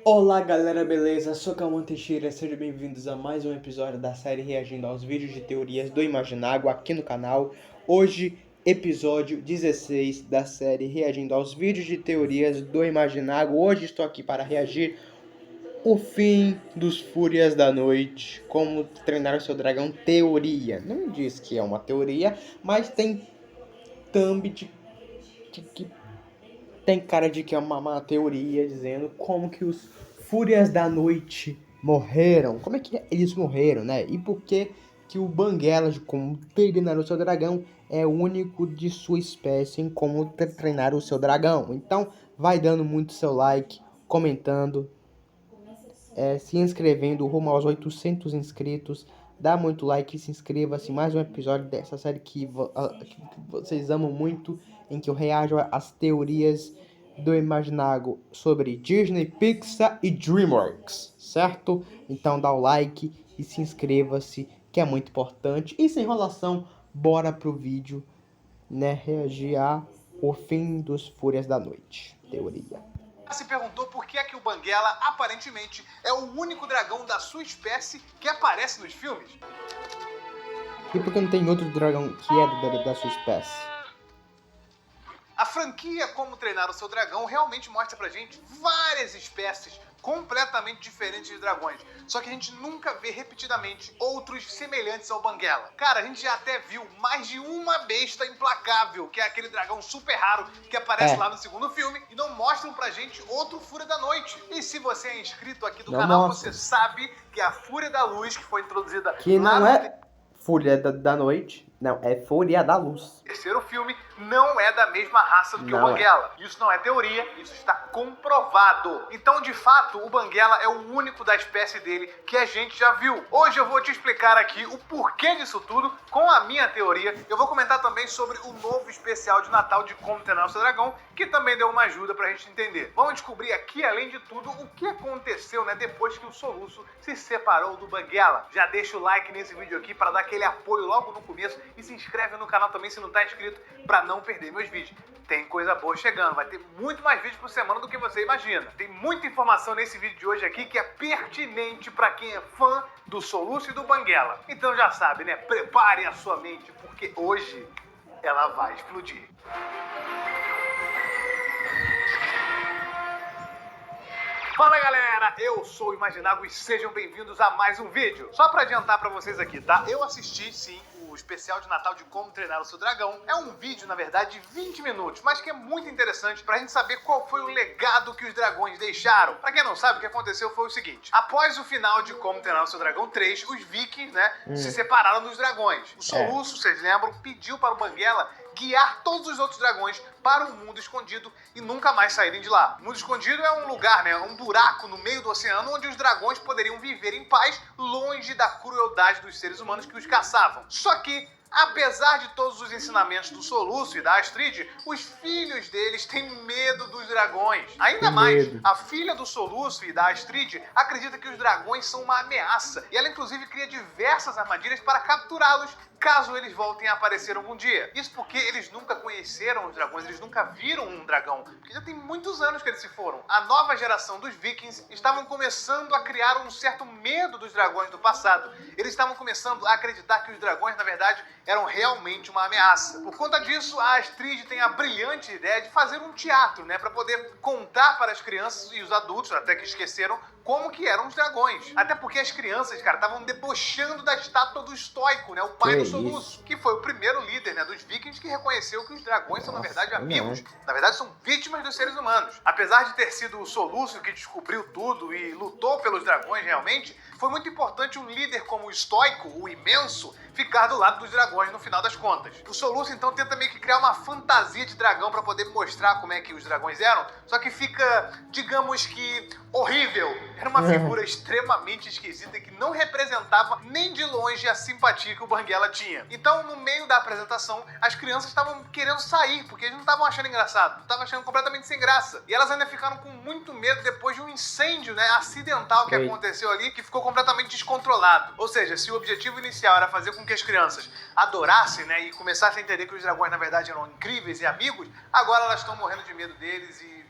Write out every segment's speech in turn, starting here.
Olá galera, beleza? Sou Calma Teixeira, sejam bem-vindos a mais um episódio da série reagindo aos vídeos de teorias do Imaginário aqui no canal. Hoje, episódio 16 da série reagindo aos vídeos de teorias do Imaginário. Hoje estou aqui para reagir o fim dos Fúrias da Noite, como treinar o seu dragão teoria. Não diz que é uma teoria, mas tem thumb que tem cara de que é uma teoria dizendo como que os Fúrias da Noite morreram. Como é que eles morreram, né? E por que que o Banguela, de como treinar o seu dragão, é o único de sua espécie em como treinar o seu dragão. Então, vai dando muito seu like, comentando, se inscrevendo rumo aos 800 inscritos. Dá muito like e se inscreva-se. Mais um episódio dessa série que vocês amam muito, em que eu reajo às teorias do Imaginário sobre Disney, Pixar e DreamWorks, certo? Então dá o like e se inscreva-se, que é muito importante. E sem enrolação, bora pro vídeo, né? Reagir a O Fim dos Fúrias da Noite. Teoria. Se perguntou por que é que o Banguela, aparentemente, é o único dragão da sua espécie que aparece nos filmes? E por que não tem outro dragão que é da sua espécie? A franquia Como Treinar o Seu Dragão realmente mostra pra gente várias espécies completamente diferentes de dragões. Só que a gente nunca vê repetidamente outros semelhantes ao Banguela. Cara, a gente já até viu mais de uma besta implacável, que é aquele dragão super raro que aparece lá no segundo filme, e não mostram pra gente outro Fúria da Noite. E se você é inscrito aqui do canal, você sabe que a Fúria da Luz, que foi introduzida que não é Fúria da Noite, não, é Fúria da Luz. O terceiro filme não é da mesma raça do que o Banguela. Isso não é teoria, isso está comprovado. Então, de fato, o Banguela é o único da espécie dele que a gente já viu. Hoje eu vou te explicar aqui o porquê disso tudo com a minha teoria. Eu vou comentar também sobre o novo especial de Natal de Como Treinar o Seu Dragão, que também deu uma ajuda pra gente entender. Vamos descobrir aqui, além de tudo, o que aconteceu, né, depois que o Soluço se separou do Banguela. Já deixa o like nesse vídeo aqui para dar aquele apoio logo no começo e se inscreve no canal também se não tá inscrito, pra não perder meus vídeos. Tem coisa boa chegando, vai ter muito mais vídeos por semana do que você imagina. Tem muita informação nesse vídeo de hoje aqui que é pertinente pra quem é fã do Soluço e do Banguela. Então já sabe, né? Prepare a sua mente, porque hoje ela vai explodir. Fala galera, eu sou o Imaginário e sejam bem-vindos a mais um vídeo. Só pra adiantar pra vocês aqui, tá? Eu assisti sim o especial de Natal de Como Treinar o Seu Dragão. É um vídeo, na verdade, de 20 minutos, mas que é muito interessante pra gente saber qual foi o legado que os dragões deixaram. Pra quem não sabe, o que aconteceu foi o seguinte: após o final de Como Treinar o Seu Dragão 3, os vikings, né, se separaram dos dragões. O Soluço, vocês lembram, pediu para o Banguela guiar todos os outros dragões para um mundo escondido e nunca mais saírem de lá. O mundo escondido é um lugar, né, um buraco no meio do oceano onde os dragões poderiam viver em paz, longe da crueldade dos seres humanos que os caçavam. Só que, apesar de todos os ensinamentos do Soluço e da Astrid, os filhos deles têm medo dos dragões. Ainda mais, a filha do Soluço e da Astrid acredita que os dragões são uma ameaça, e ela inclusive cria diversas armadilhas para capturá-los caso eles voltem a aparecer algum dia. Isso porque eles nunca conheceram os dragões, eles nunca viram um dragão, porque já tem muitos anos que eles se foram. A nova geração dos vikings estavam começando a criar um certo medo dos dragões do passado. Eles estavam começando a acreditar que os dragões, na verdade, eram realmente uma ameaça. Por conta disso, a Astrid tem a brilhante ideia de fazer um teatro, né, para poder contar para as crianças e os adultos, até que esqueceram, como que eram os dragões. Até porque as crianças, cara, estavam debochando da estátua do Estoico, né, o pai do Soluço, que foi o primeiro líder, né, dos vikings que reconheceu que os dragões são, na verdade, amigos. Na verdade, são vítimas dos seres humanos. Apesar de ter sido o Soluço que descobriu tudo e lutou pelos dragões realmente, foi muito importante um líder como o Estoico, o Imenso, ficar do lado dos dragões no final das contas. O Soluço, então, tenta meio que criar uma fantasia de dragão para poder mostrar como é que os dragões eram, só que fica, digamos que, horrível. Era uma figura extremamente esquisita que não representava nem de longe a simpatia que o Banguela tinha. Então, no meio da apresentação, as crianças estavam querendo sair, porque eles não estavam achando engraçado, estavam achando completamente sem graça. E elas ainda ficaram com muito medo depois de um incêndio, né, acidental que aconteceu ali, que ficou completamente descontrolado. Ou seja, se o objetivo inicial era fazer com que as crianças adorassem, né, e começassem a entender que os dragões, na verdade, eram incríveis e amigos, agora elas estão morrendo de medo deles e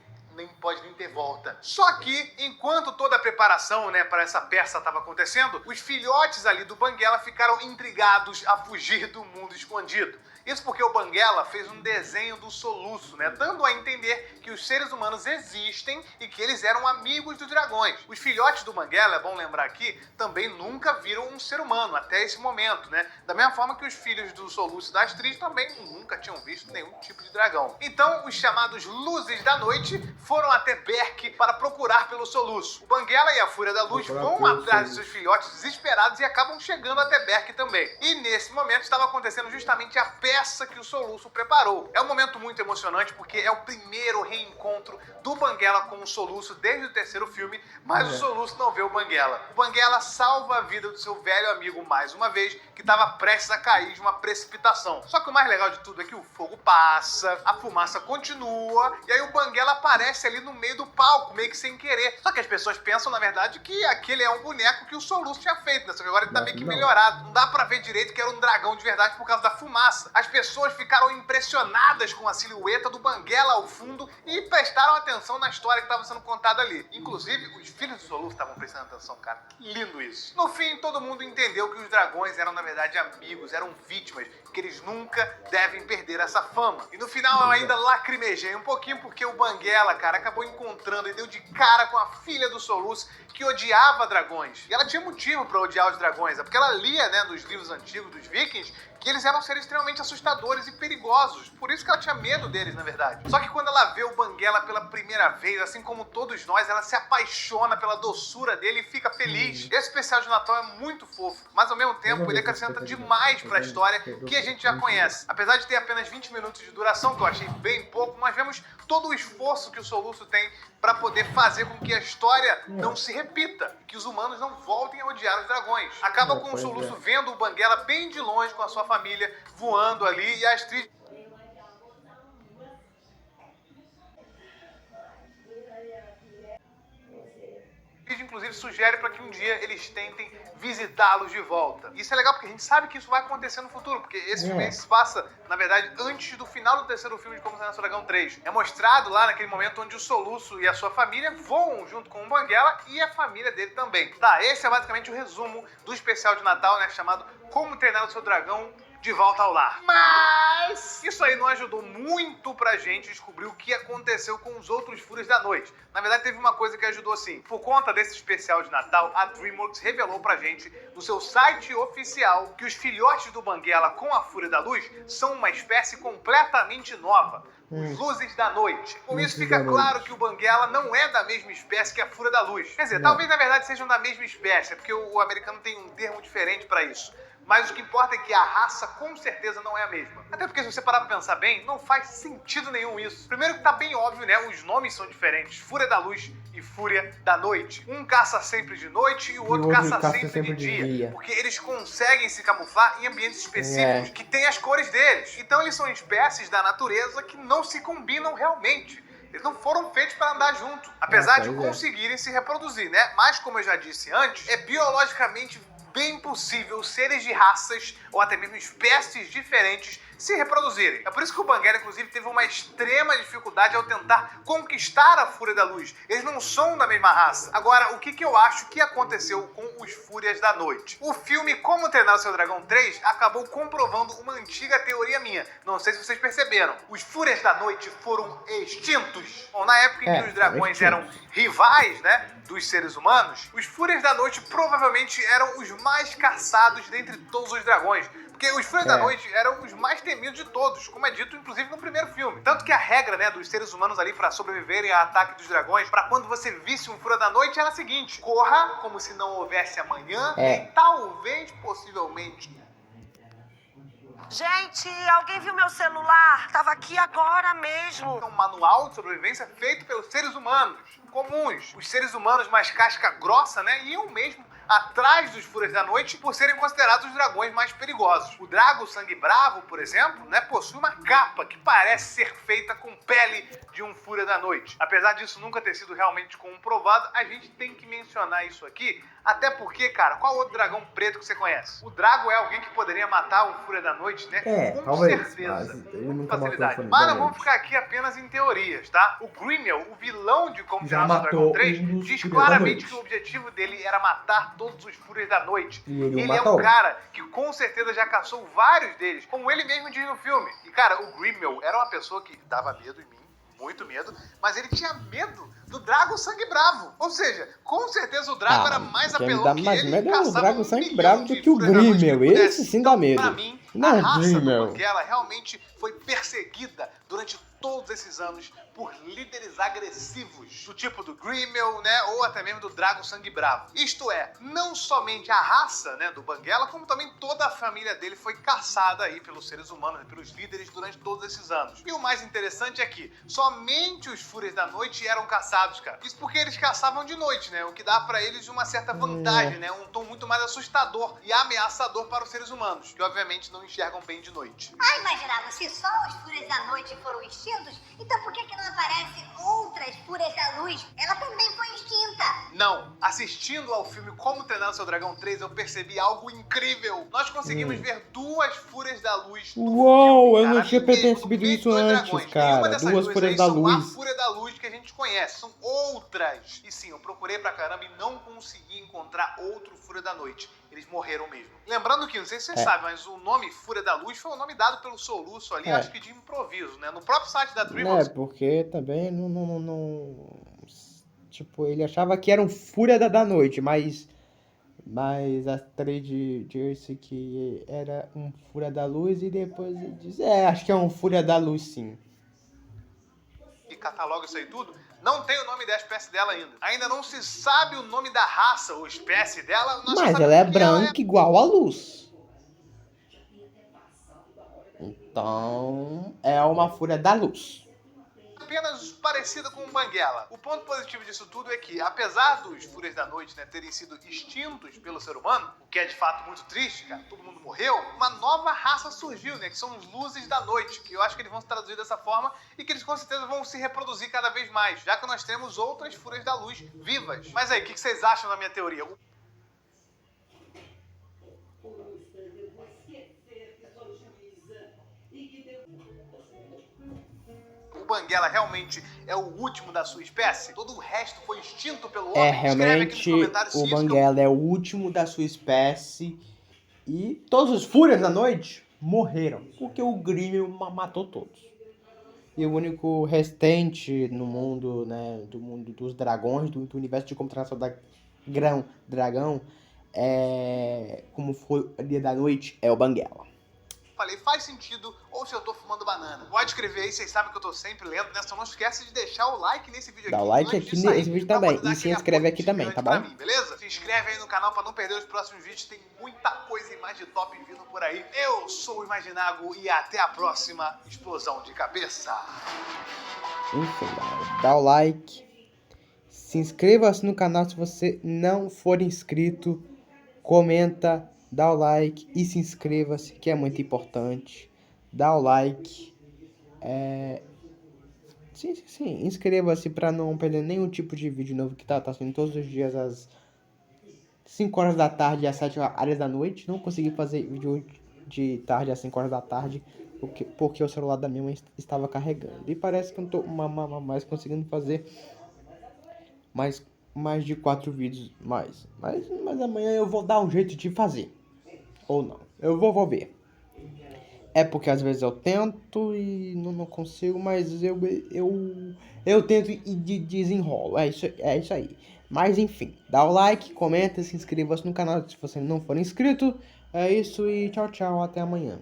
nem pode nem ter volta. Só que, enquanto toda a preparação, né, para essa peça estava acontecendo, os filhotes ali do Banguela ficaram intrigados a fugir do mundo escondido. Isso porque o Banguela fez um desenho do soluço, né, dando a entender que os seres humanos existem e que eles eram amigos dos dragões. Os filhotes do Banguela, é bom lembrar aqui, também nunca viram um ser humano até esse momento, né? Da mesma forma que os filhos do soluço e da Astrid também nunca tinham visto nenhum tipo de dragão. Então, os chamados Luzes da Noite foram até Berk para procurar pelo soluço. O Banguela e a Fúria da Luz vão atrás dos seus filhotes desesperados e acabam chegando até Berk também. E nesse momento estava acontecendo justamente a peça que o soluço preparou. É um momento muito emocionante porque é o primeiro reencontro do Banguela com o soluço desde o terceiro filme, mas o soluço não vê o Banguela. O Banguela salva a vida do seu velho amigo mais uma vez, que estava prestes a cair de uma precipitação. Só que o mais legal de tudo é que o fogo passa, a fumaça continua, e aí o Banguela aparece ali no meio do palco, meio que sem querer. Só que as pessoas pensam, na verdade, que aquele é um boneco que o soluço tinha feito, né? Só que agora ele tá meio que melhorado. Não dá pra ver direito que era um dragão de verdade por causa da fumaça. As pessoas ficaram impressionadas com a silhueta do Banguela ao fundo e prestaram atenção na história que estava sendo contada ali. Inclusive, os filhos do soluço estavam prestando atenção, cara. Que lindo isso. No fim, todo mundo entendeu que os dragões eram, na verdade, amigos, eram vítimas, que eles nunca devem perder essa fama. E no final eu ainda lacrimejei um pouquinho porque o Banguela, cara, acabou encontrando e deu de cara com a filha do soluço que odiava dragões. E ela tinha motivo pra odiar os dragões, é porque ela lia, né, nos livros antigos dos vikings, que eles eram seres extremamente assustadores e perigosos. Por isso que ela tinha medo deles, na verdade. Só que quando ela vê o Banguela pela primeira vez, assim como todos nós, ela se apaixona pela doçura dele e fica feliz. Esse especial de Natal é muito fofo, mas ao mesmo tempo ele acrescenta demais pra história que a gente já conhece. Apesar de ter apenas 20 minutos de duração, que eu achei bem pouco, nós vemos todo o esforço que o soluço tem para poder fazer com que a história não se repita, que os humanos não voltem a odiar os dragões. Acaba com o soluço vendo o Banguela bem de longe com a sua família voando ali e a Astrid inclusive sugere para que um dia eles tentem visitá-los de volta. Isso é legal porque a gente sabe que isso vai acontecer no futuro, porque esse filme se passa, na verdade, antes do final do terceiro filme de Como Treinar Seu Dragão 3. É mostrado lá naquele momento onde o Soluço e a sua família voam junto com o Banguela e a família dele também. Tá, esse é basicamente o resumo do especial de Natal, né, chamado Como Treinar o Seu Dragão de Volta ao Lar. Mas isso aí não ajudou muito pra gente descobrir o que aconteceu com os outros Fúrias da Noite. Na verdade, teve uma coisa que ajudou sim. Por conta desse especial de Natal, a DreamWorks revelou pra gente no seu site oficial que os filhotes do Banguela com a Fúria da Luz são uma espécie completamente nova. Os Luzes da Noite. Com isso fica claro que o Banguela não é da mesma espécie que a Fúria da Luz. Quer dizer, talvez na verdade sejam da mesma espécie, porque o americano tem um termo diferente pra isso. Mas o que importa é que a raça com certeza não é a mesma. Até porque se você parar pra pensar bem, não faz sentido nenhum isso. Primeiro que tá bem óbvio, né? Os nomes são diferentes. Fúria da Luz e Fúria da Noite. Um caça sempre de noite e o outro caça sempre de dia. Porque eles conseguem se camuflar em ambientes específicos que têm as cores deles. Então eles são espécies da natureza que não se combinam realmente. Eles não foram feitos para andar junto. Apesar de conseguirem se reproduzir, né? Mas como eu já disse antes, é biologicamente bem possível seres de raças ou até mesmo espécies diferentes se reproduzirem. É por isso que o Banguela, inclusive, teve uma extrema dificuldade ao tentar conquistar a Fúria da Luz. Eles não são da mesma raça. Agora, o que eu acho que aconteceu com os Fúrias da Noite? O filme Como Treinar o Seu Dragão 3 acabou comprovando uma antiga teoria minha. Não sei se vocês perceberam. Os Fúrias da Noite foram extintos. Bom, na época em que os dragões eram rivais, né, dos seres humanos, os Fúrias da Noite provavelmente eram os mais caçados dentre todos os dragões. Porque os Fúrias da Noite eram os mais temidos de todos, como é dito, inclusive, no primeiro filme. Tanto que a regra, né, dos seres humanos ali para sobreviverem ao ataque dos dragões, para quando você visse um Fúria da Noite, era a seguinte: corra como se não houvesse amanhã e talvez, possivelmente... Gente, alguém viu meu celular? Tava aqui agora mesmo. Um manual de sobrevivência feito pelos seres humanos comuns. Os seres humanos mais casca grossa, né, iam mesmo atrás dos Fúrias da Noite por serem considerados os dragões mais perigosos. O Drago Sangue Bravo, por exemplo, né, possui uma capa que parece ser feita com pele de um Fúria da Noite. Apesar disso nunca ter sido realmente comprovado, a gente tem que mencionar isso aqui, até porque, cara, qual outro dragão preto que você conhece? O Drago é alguém que poderia matar um Fúria da Noite, né? Com talvez, certeza. mas ele Com nunca matou facilidade. um Fúria Mas da não vamos Noite. ficar aqui apenas em teorias, tá? O Grimiel, o vilão de Como Já Treinar Seu Dragão matou 3, um dos diz Fúrias da claramente Noite. que o objetivo dele era matar todos os Fúrias da Noite. E ele o Ele é matou. um cara que com certeza já caçou vários deles, como ele mesmo diz no filme. E cara, o Grimiel era uma pessoa que dava medo em mim, muito medo, mas ele tinha medo do Drago Sangue Bravo. Ou seja, com certeza o Drago era mais quem me apelão dá que mais ele. medo é o caçava Drago um Sangue milhão Bravo de do que o Fúrias da Noite Grimiel. pudesse. Esse sim dá medo. Pra mim, Não, a raça do Grimiel. Banguela realmente foi perseguida durante todos esses anos por líderes agressivos, do tipo do Grimiel, né, ou até mesmo do Drago Sangue Bravo. Isto é, não somente a raça, né, do Banguela, como também toda a família dele foi caçada aí pelos seres humanos, pelos líderes durante todos esses anos. E o mais interessante é que somente os Fúrias da Noite eram caçados, cara. Isso porque eles caçavam de noite, né, o que dá pra eles uma certa vantagem, né, um tom muito mais assustador e ameaçador para os seres humanos, que obviamente não enxergam bem de noite. Imaginava, se só os Fúrias da Noite foram extintos, então por que não aparecem outras Fúrias da Luz? Ela também foi extinta. Não, assistindo ao filme Como Treinar Seu Dragão 3, eu percebi algo incrível. Nós conseguimos ver duas Fúrias da Luz no Uou, filme, eu cara, não tinha ali mesmo, percebido no meio de isso dois antes, dragões. cara. Nenhuma dessas Duas duas Fúrias aí da são Luz. a Fúria da Luz que a gente conhece, são outras. E sim, eu procurei pra caramba e não consegui encontrar outro Fúria da Noite. Eles morreram mesmo. Lembrando que, não sei se vocês sabem, mas o nome Fúria da Luz foi o nome dado pelo Soluço ali, acho que de improviso, né? No próprio site da DreamWorks. Porque também não... Tipo, ele achava que era um Fúria da Noite, mas a trade disse que era um Fúria da Luz e depois ele disse, acho que é um Fúria da Luz sim. E cataloga isso aí tudo, não tem o nome da espécie dela ainda. Ainda não se sabe o nome da raça ou espécie dela. Nós só Mas sabemos ela é que branca igual a luz. Então, é uma Fúria da Luz. apenas parecida com um Banguela. O ponto positivo disso tudo é que, apesar dos Fúrias da Noite, né, terem sido extintos pelo ser humano, o que é de fato muito triste, cara, todo mundo morreu, uma nova raça surgiu, né, que são os Luzes da Noite, que eu acho que eles vão se traduzir dessa forma e que eles com certeza vão se reproduzir cada vez mais, já que nós temos outras Fúrias da Luz vivas. Mas aí, o que vocês acham da minha teoria? O Banguela realmente é o último da sua espécie? Todo o resto foi extinto pelo homem? Escreve aqui nos Realmente comentários se o isso que eu... Banguela é o último da sua espécie e todos os Fúrias da Noite morreram, porque o Grimiel matou todos. E o único restante no mundo, né, do mundo dos dragões, do universo de computação da dragão, como foi o dia da noite, é o Banguela. Falei, faz sentido, ou se eu tô fumando banana. Pode escrever aí, vocês sabem que eu tô sempre lendo, né? Só não esquece de deixar o like nesse vídeo aqui. Dá o like antes aqui de sair, nesse vídeo pra também. poder dar E se aquele inscreve apoio aqui também, gigante tá bom? pra mim, beleza? Se inscreve aí no canal pra não perder os próximos vídeos. Tem muita coisa e mais de top vindo por aí. Eu sou o Imaginago e até a próxima explosão de cabeça. Enfim, galera, dá o like. Se inscreva-se no canal se você não for inscrito. Comenta, dá o like e se inscreva-se, que é muito importante. Dá o like. Sim, inscreva-se para não perder nenhum tipo de vídeo novo que tá saindo todos os dias às 5 horas da tarde e às 7 horas da noite. Não consegui fazer vídeo de tarde às 5 horas da tarde porque o celular da minha mãe estava carregando. E parece que eu não tô mais conseguindo fazer mais de 4 vídeos mais. Mas amanhã eu vou dar um jeito de fazer. Ou não. Eu vou ver. É porque às vezes eu tento e não consigo, mas eu tento e desenrolo. É isso aí. Mas enfim, dá o like, comenta, se inscreva-se no canal se você não for inscrito. É isso e tchau, até amanhã.